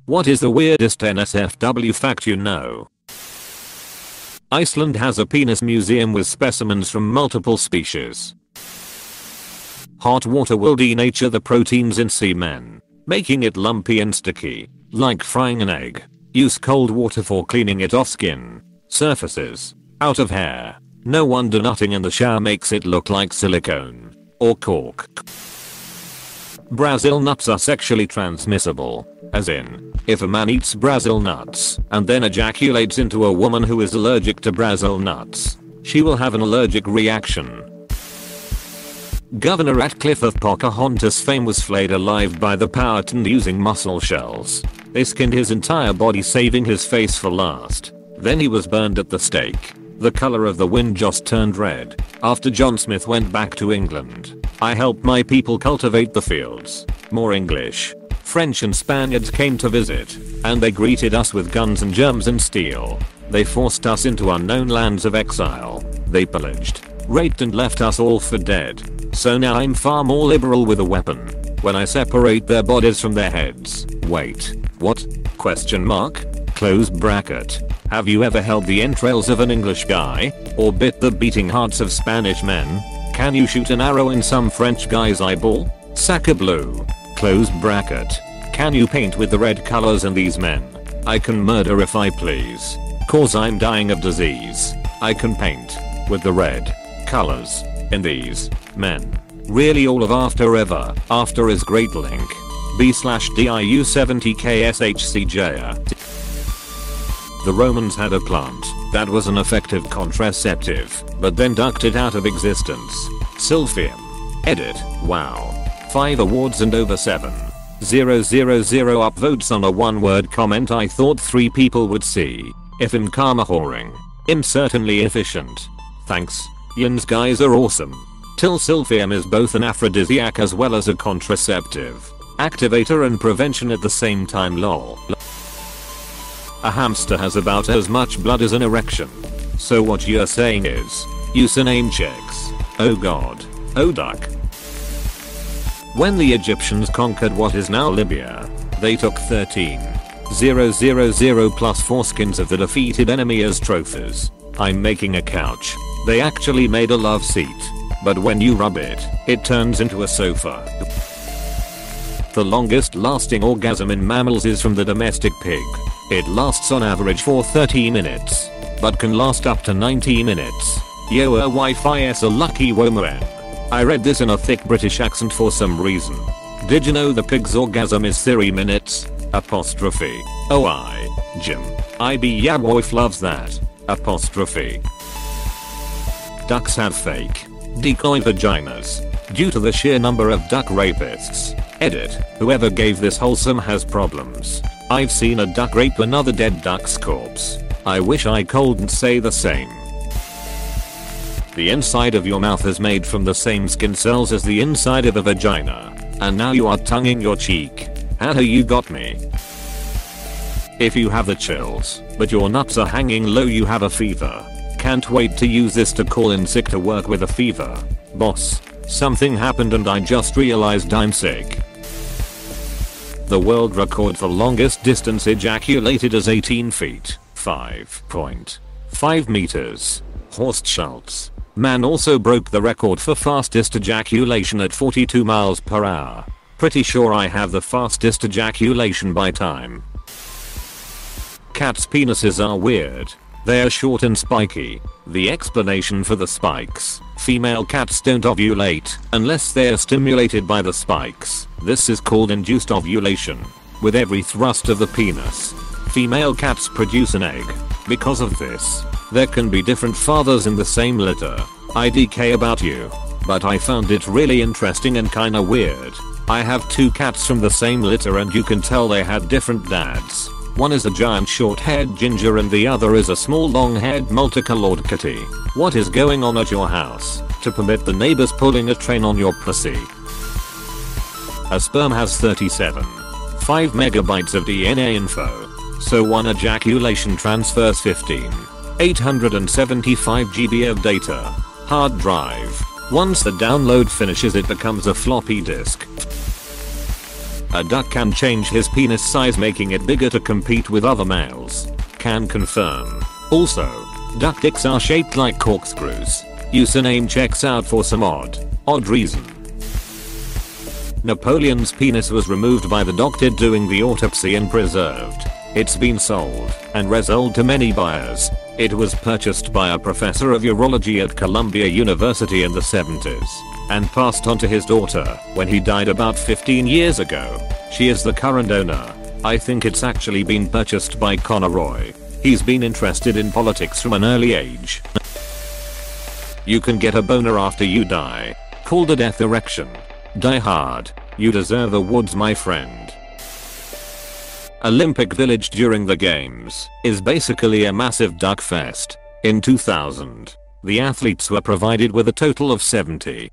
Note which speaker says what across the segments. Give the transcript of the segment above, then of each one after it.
Speaker 1: What is the weirdest NSFW fact you know? Iceland has a penis museum with specimens from multiple species. Hot water will denature the proteins in semen, making it lumpy and sticky, like frying an egg. Use cold water for cleaning it off skin, surfaces, out of hair. No wonder nutting in the shower makes it look like silicone or cork. Brazil nuts are sexually transmissible, as in, if a man eats Brazil nuts and then ejaculates into a woman who is allergic to Brazil nuts, she will have an allergic reaction. Governor Ratcliffe of Pocahontas fame was flayed alive by the Powhatan using mussel shells. They skinned his entire body, saving his face for last. Then he was burned at the stake. The color of the wind just turned red. After John Smith went back to England, I helped my people cultivate the fields. More English, French and Spaniards came to visit, and they greeted us with guns and germs and steel. They forced us into unknown lands of exile. They pillaged, raped and left us all for dead. So now I'm far more liberal with a weapon. When I separate their bodies from their heads. Wait, what? Question mark? Close bracket. Have you ever held the entrails of an English guy? Or bit the beating hearts of Spanish men? Can you shoot an arrow in some French guy's eyeball? Sacre bleu. Close bracket. Can you paint with the red colors in these men? I can murder if I please. Cause I'm dying of disease. I can paint with the red colors in these men. Really all of after ever. After is great link. B/DIU70KSHCJ. The Romans had a plant that was an effective contraceptive, but then ducked it out of existence. Silphium. Edit. Wow. 5 awards and over 7,000 upvotes on a one-word comment I thought 3 people would see. If in karma whoring. I'm certainly efficient. Thanks. Yins guys are awesome. Till silphium is both an aphrodisiac as well as a contraceptive. Activator and prevention at the same time, lol. A hamster has about as much blood as an erection. So what you're saying is, use name checks. Oh god. Oh duck. When the Egyptians conquered what is now Libya, they took 13,000 plus foreskins of the defeated enemy as trophies. I'm making a couch. They actually made a love seat. But when you rub it, it turns into a sofa. The longest lasting orgasm in mammals is from the domestic pig. It lasts on average for 30 minutes, but can last up to 90 minutes. Yo Wi-Fi is a lucky woman. I read this in a thick British accent for some reason. Did you know the pig's orgasm is 3 minutes? Apostrophe. Oh Jim. Yeah wife loves that. Apostrophe. Ducks have fake decoy vaginas due to the sheer number of duck rapists. Edit. Whoever gave this wholesome has problems. I've seen a duck rape another dead duck's corpse. I wish I couldn't say the same. The inside of your mouth is made from the same skin cells as the inside of a vagina. And now you are tonguing your cheek. How you got me? If you have the chills, but your nuts are hanging low, you have a fever. Can't wait to use this to call in sick to work with a fever. Boss, something happened and I just realized I'm sick. The world record for longest distance ejaculated is 18 feet, 5.5 meters. Horst Schultz. Man also broke the record for fastest ejaculation at 42 miles per hour. Pretty sure I have the fastest ejaculation by time. Cats' penises are weird. They are short and spiky. The explanation for the spikes: female cats don't ovulate unless they are stimulated by the spikes. This is called induced ovulation. With every thrust of the penis, female cats produce an egg. Because of this, there can be different fathers in the same litter. IDK about you. But I found it really interesting and kinda weird. I have 2 cats from the same litter and you can tell they had different dads. One is a giant short-haired ginger and the other is a small long-haired multicolored kitty. What is going on at your house to permit the neighbors pulling a train on your pussy? A sperm has 37.5 megabytes of DNA info. So one ejaculation transfers 15,875 GB of data. Hard drive. Once the download finishes, it becomes a floppy disk. A duck can change his penis size, making it bigger to compete with other males. Can confirm. Also, duck dicks are shaped like corkscrews. Username checks out for some odd reason. Napoleon's penis was removed by the doctor doing the autopsy and preserved. It's been sold and resold to many buyers. It was purchased by a professor of urology at Columbia University in the 70s and passed on to his daughter when he died about 15 years ago. She is the current owner. I think it's actually been purchased by Connor Roy. He's been interested in politics from an early age. You can get a boner after you die. Called a death erection. Die hard. You deserve awards, my friend. Olympic Village during the games is basically a massive duck fest. In 2000, the athletes were provided with a total of 70,000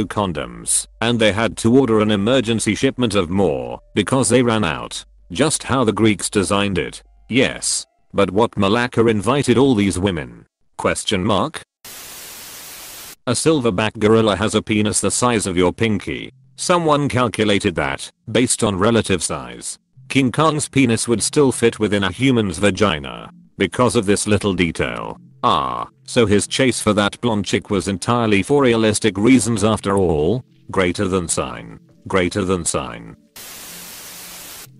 Speaker 1: condoms, and they had to order an emergency shipment of more because they ran out. Just how the Greeks designed it. Yes. But what Malacca invited all these women? Question mark? A silverback gorilla has a penis the size of your pinky. Someone calculated that, based on relative size, King Kong's penis would still fit within a human's vagina. Because of this little detail. So his chase for that blonde chick was entirely for realistic reasons after all? Greater than sign. Greater than sign.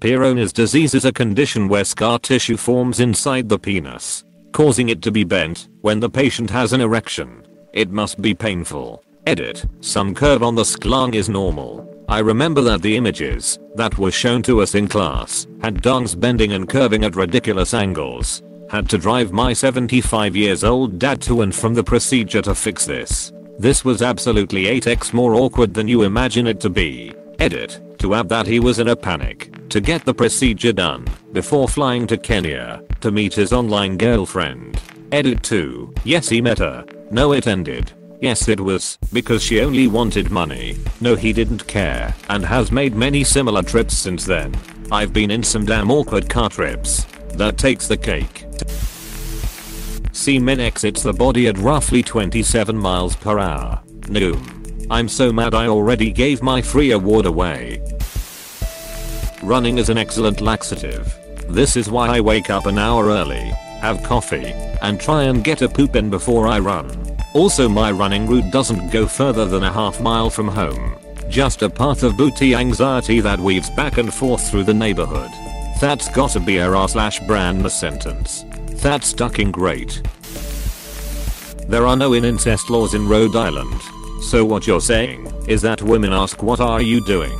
Speaker 1: Peyronie's disease is a condition where scar tissue forms inside the penis, causing it to be bent when the patient has an erection. It must be painful. Edit. Some curve on the schlong is normal. I remember that the images that were shown to us in class had dongs bending and curving at ridiculous angles. Had to drive my 75 years old dad to and from the procedure to fix this. This was absolutely 8x more awkward than you imagine it to be. Edit. To add that he was in a panic to get the procedure done before flying to Kenya to meet his online girlfriend. Edit 2. Yes, he met her. No, it ended. Yes, it was because she only wanted money. No, he didn't care and has made many similar trips since then. I've been in some damn awkward car trips. That takes the cake. Semen exits the body at roughly 27 miles per hour. Noom. I'm so mad I already gave my free award away. Running is an excellent laxative. This is why I wake up an hour early, have coffee, and try and get a poop in before I run. Also, my running route doesn't go further than a half mile from home. Just a path of booty anxiety that weaves back and forth through the neighborhood. That's gotta be a r/brand sentence. That's ducking great. There are no incest laws in Rhode Island. So what you're saying is that women ask, what are you doing,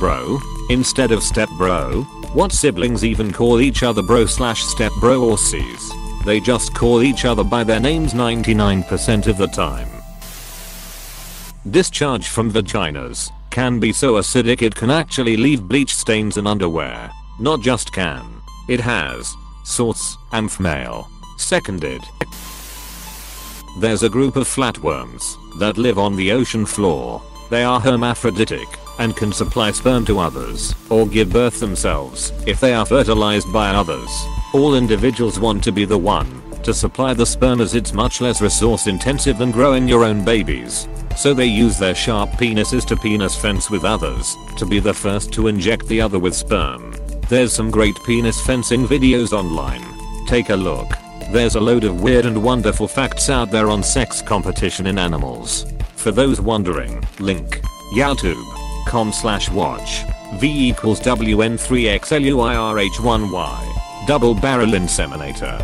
Speaker 1: bro, instead of step bro? What siblings even call each other bro/step bro or sis? They just call each other by their names 99% of the time. Discharge from vaginas can be so acidic it can actually leave bleach stains in underwear. Not just can. It has. Source: Amphmail. Seconded. There's a group of flatworms that live on the ocean floor. They are hermaphroditic and can supply sperm to others or give birth themselves if they are fertilized by others. All individuals want to be the one to supply the sperm as it's much less resource intensive than growing your own babies. So they use their sharp penises to penis fence with others to be the first to inject the other with sperm. There's some great penis fencing videos online. Take a look. There's a load of weird and wonderful facts out there on sex competition in animals. For those wondering, link youtube.com/watch V equals WN3XLUIRH1Y double barrel inseminator.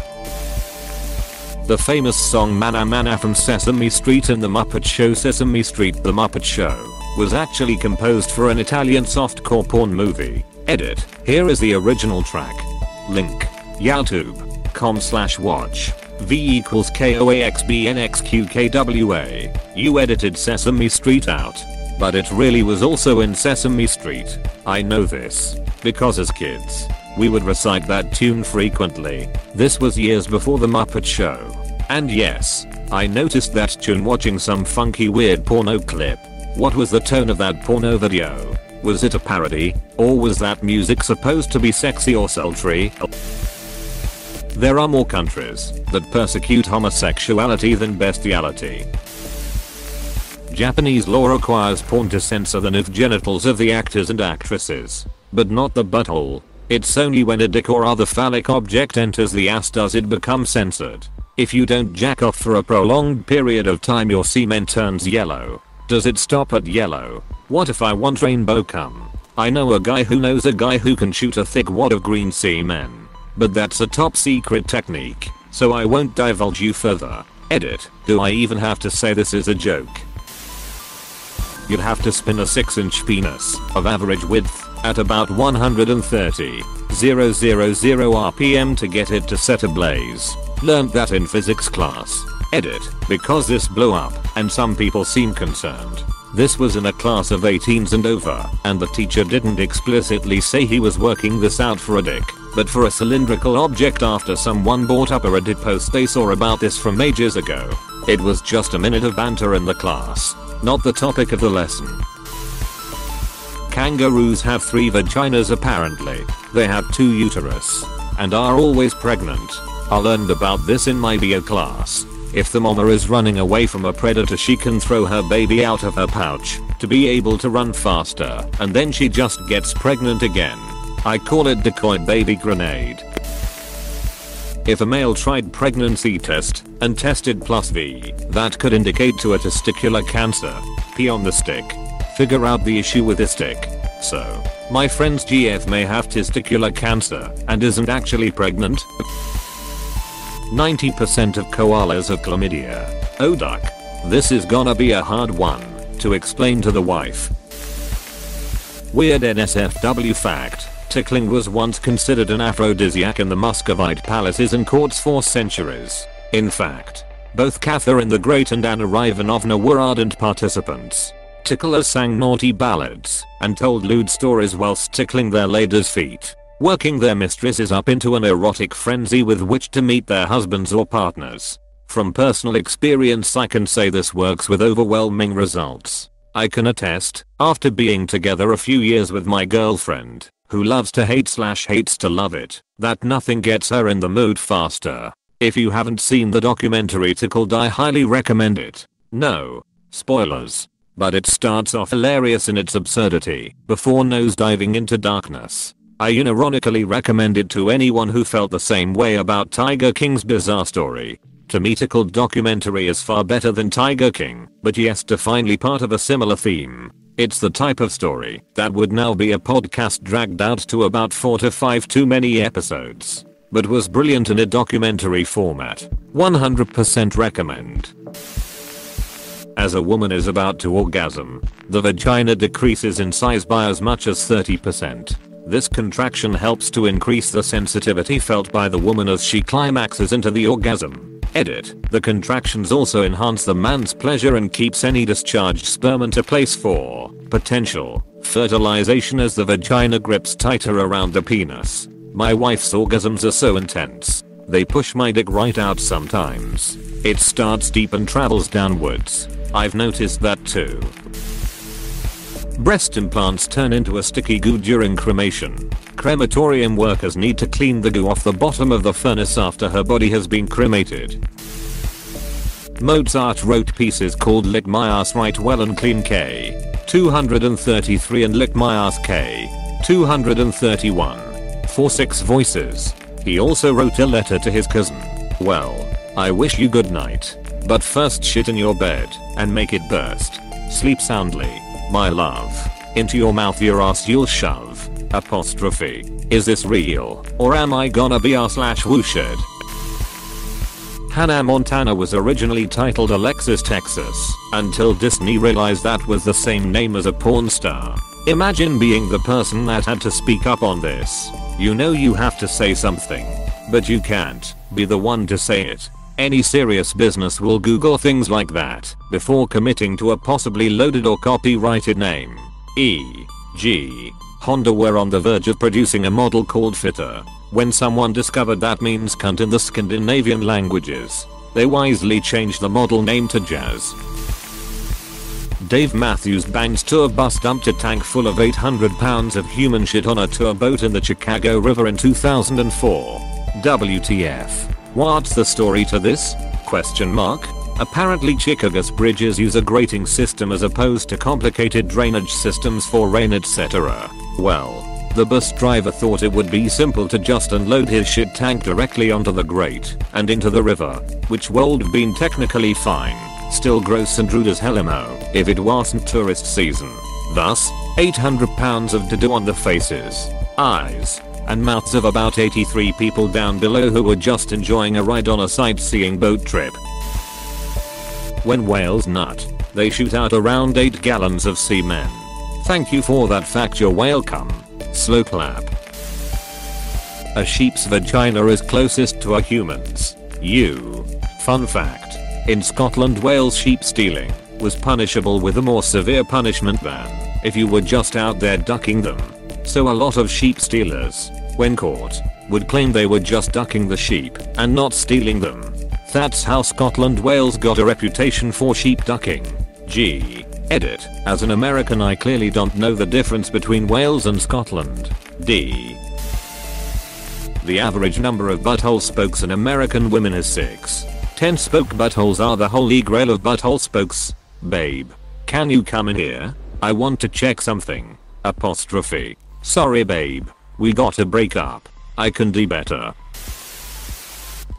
Speaker 1: The famous song Mana Mana from Sesame Street and The Muppet Show Sesame Street The Muppet Show was actually composed for an Italian softcore porn movie. Edit. Here is the original track. Link youtube.com/watch V equals KOAXBNXQKWA. You edited Sesame Street out. But it really was also in Sesame Street. I know this because as kids, we would recite that tune frequently. This was years before The Muppet Show. And yes, I noticed that tune watching some funky weird porno clip. What was the tone of that porno video? Was it a parody? Or was that music supposed to be sexy or sultry? There are more countries that persecute homosexuality than bestiality. Japanese law requires porn to censor the nude genitals of the actors and actresses, but not the butthole. It's only when a dick or other phallic object enters the ass does it become censored. If you don't jack off for a prolonged period of time, your semen turns yellow. Does it stop at yellow? What if I want rainbow cum? I know a guy who knows a guy who can shoot a thick wad of green semen. But that's a top secret technique, so I won't divulge you further. Edit. Do I even have to say this is a joke? You'd have to spin a 6-inch penis of average width at about 130,000 RPM to get it to set ablaze. Learned that in physics class. Edit. Because this blew up and some people seem concerned. This was in a class of 18s and over, and the teacher didn't explicitly say he was working this out for a dick, but for a cylindrical object after someone brought up a Reddit post they saw about this from ages ago. It was just a minute of banter in the class, not the topic of the lesson. Kangaroos have 3 vaginas apparently. They have 2 uterus and are always pregnant. I learned about this in my bio class. If the mama is running away from a predator, she can throw her baby out of her pouch to be able to run faster, and then she just gets pregnant again. I call it decoy baby grenade. If a male tried pregnancy test and tested +V, that could indicate to a testicular cancer. Pee on the stick. Figure out the issue with the stick. So, my friend's GF may have testicular cancer and isn't actually pregnant. 90% of koalas have chlamydia. Oh duck. This is gonna be a hard one to explain to the wife. Weird NSFW fact. Tickling was once considered an aphrodisiac in the Muscovite palaces and courts for centuries. In fact, both Catherine the Great and Anna Ivanovna were ardent participants. Ticklers sang naughty ballads and told lewd stories whilst tickling their ladies' feet, working their mistresses up into an erotic frenzy with which to meet their husbands or partners. From personal experience I can say this works with overwhelming results. I can attest, after being together a few years with my girlfriend, who loves to hate/hates to love it, that nothing gets her in the mood faster. If you haven't seen the documentary Tickled, I highly recommend it. No spoilers, but it starts off hilarious in its absurdity before nosediving into darkness. I unironically recommend it to anyone who felt the same way about Tiger King's bizarre story. To me, Tickled documentary is far better than Tiger King, but yes, definitely part of a similar theme. It's the type of story that would now be a podcast dragged out to about 4 to 5 too many episodes, but was brilliant in a documentary format. 100% recommend. As a woman is about to orgasm, the vagina decreases in size by as much as 30%. This contraction helps to increase the sensitivity felt by the woman as she climaxes into the orgasm. Edit. The contractions also enhance the man's pleasure and keeps any discharged sperm into place for potential fertilization as the vagina grips tighter around the penis. My wife's orgasms are so intense, they push my dick right out sometimes. It starts deep and travels downwards. I've noticed that too. Breast implants turn into a sticky goo during cremation. Crematorium workers need to clean the goo off the bottom of the furnace after her body has been cremated. Mozart wrote pieces called Lick My Ass Right Well and Clean K. 233 and Lick My Ass K. 231. For 6 voices. He also wrote a letter to his cousin. Well, I wish you good night. But first shit in your bed and make it burst. Sleep soundly, my love. Into your mouth your ass you'll shove. Apostrophe. Is this real, or am I gonna be r/wooshed? Hannah Montana was originally titled Alexis Texas, until Disney realized that was the same name as a porn star. Imagine being the person that had to speak up on this. You know you have to say something, but you can't be the one to say it. Any serious business will Google things like that before committing to a possibly loaded or copyrighted name. E.g. Honda were on the verge of producing a model called Fitter when someone discovered that means cunt in the Scandinavian languages. They wisely changed the model name to Jazz. Dave Matthews Band's tour bus dumped a tank full of 800 pounds of human shit on a tour boat in the Chicago River in 2004. WTF. What's the story to this? Question mark. Apparently Chicago's bridges use a grating system as opposed to complicated drainage systems for rain etc. Well, the bus driver thought it would be simple to just unload his shit tank directly onto the grate and into the river, which would have been technically fine, still gross and rude as hellimo if it wasn't tourist season. Thus, 800 pounds of doo-doo on the faces, eyes, and mouths of about 83 people down below who were just enjoying a ride on a sightseeing boat trip. When whales nut, they shoot out around 8 gallons of semen. Thank you for that fact, you're welcome. Slow clap. A sheep's vagina is closest to a human's. Fun fact. In Scotland, Wales sheep stealing was punishable with a more severe punishment than if you were just out there ducking them. So a lot of sheep stealers, when caught, would claim they were just ducking the sheep and not stealing them. That's how Scotland Wales got a reputation for sheep ducking. Edit. As an American I clearly don't know the difference between Wales and Scotland. The average number of butthole spokes in American women is 6. 10 spoke buttholes are the holy grail of butthole spokes. Babe, can you come in here? I want to check something. Apostrophe. Sorry babe, we gotta break up. I can do better.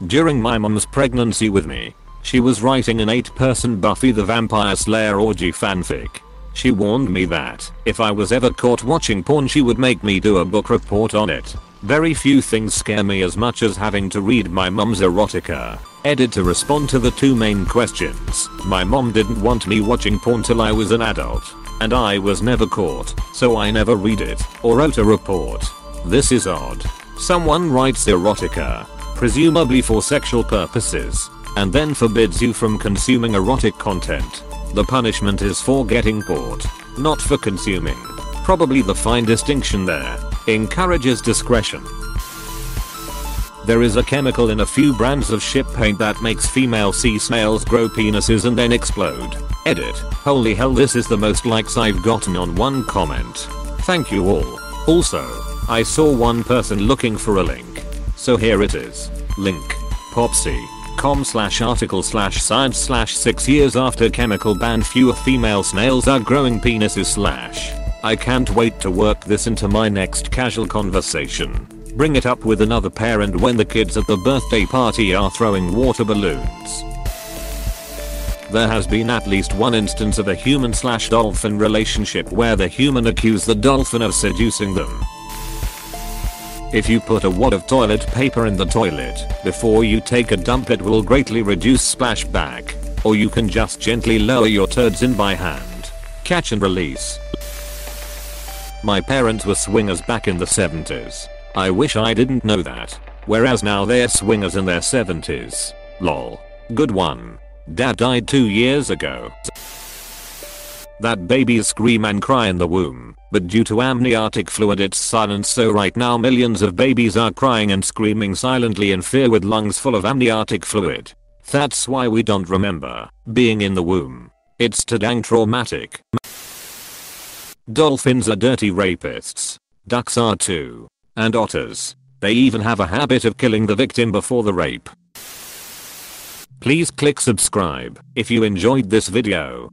Speaker 1: During my mom's pregnancy with me, she was writing an 8-person Buffy the Vampire Slayer orgy fanfic. She warned me that if I was ever caught watching porn she would make me do a book report on it. Very few things scare me as much as having to read my mom's erotica. Edit. To respond to the 2 main questions. My mom didn't want me watching porn till I was an adult, and I was never caught, so I never read it or wrote a report. This is odd. Someone writes erotica, presumably for sexual purposes, and then forbids you from consuming erotic content. The punishment is for getting caught, not for consuming. Probably the fine distinction there encourages discretion. There is a chemical in a few brands of ship paint that makes female sea snails grow penises and then explode. Edit. Holy hell, this is the most likes I've gotten on one comment. Thank you all. Also, I saw one person looking for a link, so here it is. Link. popsy.com/article/science/ 6 years after chemical ban fewer female snails are growing penises / I can't wait to work this into my next casual conversation. Bring it up with another parent when the kids at the birthday party are throwing water balloons. There has been at least one instance of a human/dolphin relationship where the human accused the dolphin of seducing them. If you put a wad of toilet paper in the toilet before you take a dump it will greatly reduce splashback, or you can just gently lower your turds in by hand. Catch and release. My parents were swingers back in the 70s. I wish I didn't know that. Whereas now they're swingers in their 70s. Lol. Good one. Dad died 2 years ago. That babies scream and cry in the womb, but due to amniotic fluid it's silent, so right now millions of babies are crying and screaming silently in fear with lungs full of amniotic fluid. That's why we don't remember being in the womb. It's too dang traumatic. Dolphins are dirty rapists. Ducks are too. And otters. They even have a habit of killing the victim before the rape. Please click subscribe if you enjoyed this video.